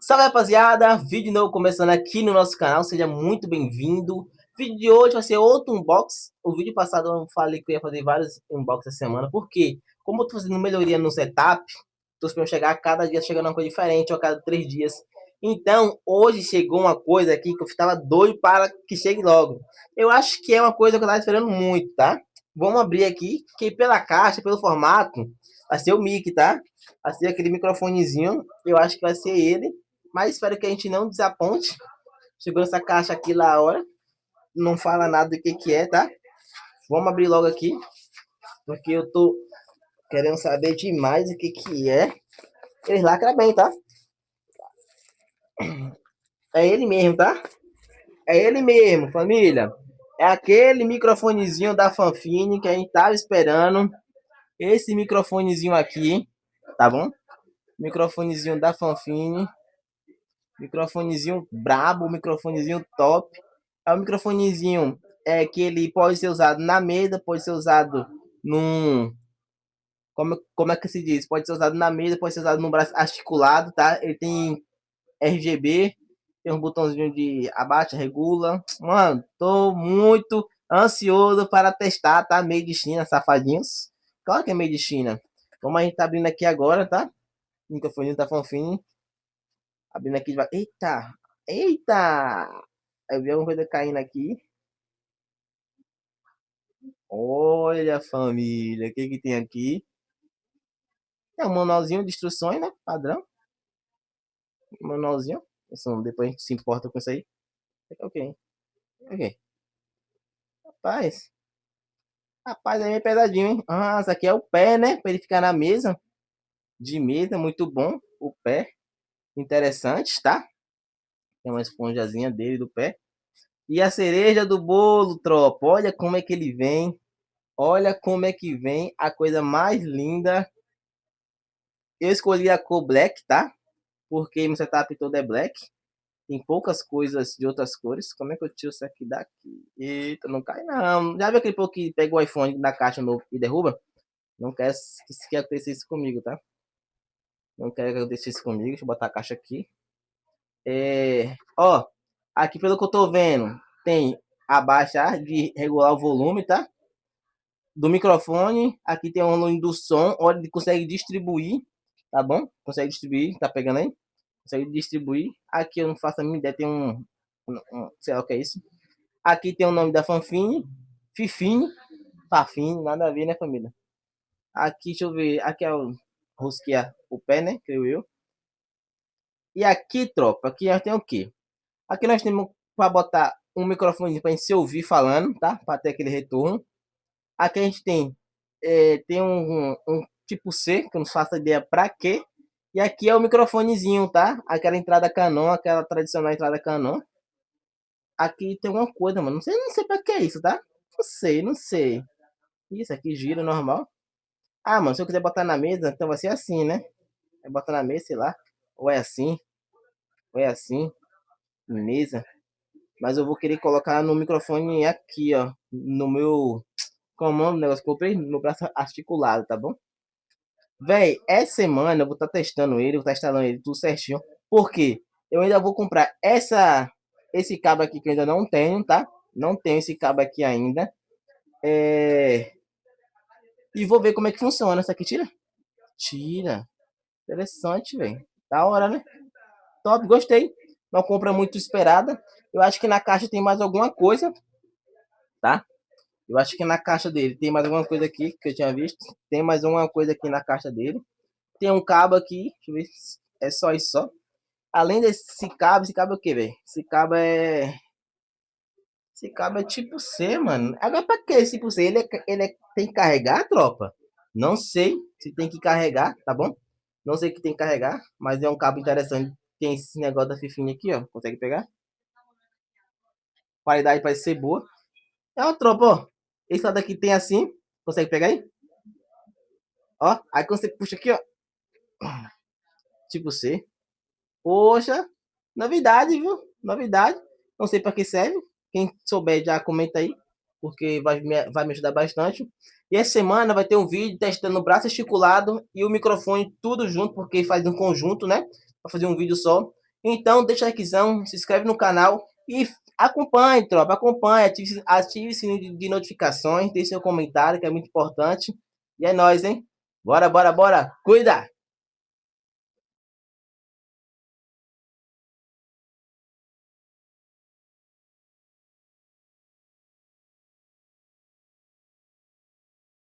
Salve rapaziada, vídeo novo começando aqui no nosso canal, seja muito bem-vindo. O vídeo de hoje vai ser outro unbox. O vídeo passado eu falei que eu ia fazer vários unboxes essa semana, porque como eu tô fazendo melhoria no setup, tô esperando chegar a cada dia chegando uma coisa diferente, ou a cada 3 dias. Então, hoje chegou uma coisa aqui que eu estava doido para que chegue logo. Eu acho que é uma coisa que eu estava esperando muito, tá? Vamos abrir aqui, que pela caixa, pelo formato, vai ser o mic, tá? Vai ser aquele microfonezinho, eu acho que vai ser ele. Mas espero que a gente não desaponte. Chegou essa caixa aqui lá a hora. Não fala nada do que é, tá? Vamos abrir logo aqui. Porque eu tô querendo saber demais o que é. Ele lacra bem, tá? É ele mesmo, tá? É ele mesmo, família. É aquele microfonezinho da Fanfine que a gente tava esperando. Esse microfonezinho aqui, tá bom? Microfonezinho da Fanfine. Microfonezinho brabo, microfonezinho top. É um microfonezinho que ele pode ser usado na mesa, pode ser usado num. Como é que se diz? Pode ser usado na mesa, pode ser usado no braço articulado, tá? Ele tem RGB, tem um botãozinho de abaixa, regula. Mano, tô muito ansioso para testar, tá? Meio de China, safadinhos. Claro que é meio de China. Como a gente tá abrindo aqui agora, tá? O microfone tá fanfine. Abrindo aqui, vai. Eita! Eita! Eu vi alguma coisa caindo aqui. Olha, família, o que que tem aqui? É um manualzinho de instruções, né? Padrão. Manualzinho. Isso, depois a gente se importa com isso aí. Ok. Ok. Rapaz. Rapaz, é meio pesadinho, hein? Ah, isso aqui é o pé, né? Pra ele ficar na mesa. De mesa, muito bom. O pé. Interessante, tá? Tem uma esponjazinha dele do pé. E a cereja do bolo, tropa. Olha como é que ele vem. Olha como é que vem a coisa mais linda. Eu escolhi a cor black, tá? Porque meu setup todo é black. Tem poucas coisas de outras cores. Como é que eu tiro isso aqui daqui? Eita, não cai não. Já viu aquele povo que pega o iPhone da caixa novo e derruba? Não quero que aconteça isso comigo, tá? Não quero que aconteça isso comigo. Deixa eu botar a caixa aqui. Ó, aqui pelo que eu tô vendo, tem a baixa de regular o volume, tá? Do microfone. Aqui tem um volume do som. Olha, ele consegue distribuir, tá bom? Consegue distribuir, tá pegando aí? Consegue distribuir. Aqui eu não faço a minha ideia, tem sei lá o que é isso. Aqui tem o nome da Fanfine, Fifine, Fafine, nada a ver, né, família? Aqui, deixa eu ver, aqui é o rosquear o pé, né, creio eu. E aqui, tropa, aqui nós temos o quê? Aqui nós temos para botar um microfone para gente se ouvir falando, tá? Para ter aquele retorno. Aqui a gente tem um tipo C, que eu não faço ideia para quê. E aqui é o microfonezinho, tá? Aquela entrada Canon, aquela tradicional entrada Canon. Aqui tem uma coisa, mano. Não sei pra que é isso, tá? Não sei. Isso aqui gira normal. Ah, mano, se eu quiser botar na mesa, então vai ser assim, né? Vai botar na mesa, sei lá. Ou é assim, ou é assim, mesa. Mas eu vou querer colocar no microfone aqui, ó. No meu. Como é o negócio que eu comprei? No braço articulado, tá bom? Véi, essa semana eu vou estar testando ele, vou estar instalando ele tudo certinho. Por quê? Eu ainda vou comprar esse cabo aqui que eu ainda não tenho, tá? Não tenho esse cabo aqui ainda. É... E vou ver como é que funciona. Essa aqui tira? Tira. Interessante, velho. Da hora, né? Top, gostei. Uma compra muito esperada. Eu acho que na caixa tem mais alguma coisa, tá? Eu acho que na caixa dele tem mais alguma coisa aqui que eu tinha visto. Tem mais uma coisa aqui na caixa dele. Tem um cabo aqui. Deixa eu ver se é só isso só. Além desse cabo, esse cabo é o que, velho? Esse cabo é. Esse cabo é tipo C, mano. Agora pra que esse tipo C? Tem que carregar, tropa? Não sei se tem que carregar, tá bom? Não sei que tem que carregar, mas é um cabo interessante. Tem esse negócio da fifinha aqui, ó. Consegue pegar? Qualidade parece ser boa. É uma tropa, ó. Esse lado aqui tem assim. Consegue pegar aí? Ó. Aí quando você puxa aqui, ó. Tipo C. Poxa. Novidade, viu? Novidade. Não sei pra que serve. Quem souber já comenta aí. Porque vai me ajudar bastante. E essa semana vai ter um vídeo testando o braço articulado e o microfone tudo junto, porque faz um conjunto, né? Para fazer um vídeo só. Então, deixa likezão, se inscreve no canal e acompanhe, tropa, acompanhe, ative o sininho de notificações, deixe seu comentário, que é muito importante. E é nóis, hein? Bora, bora, bora. Cuida!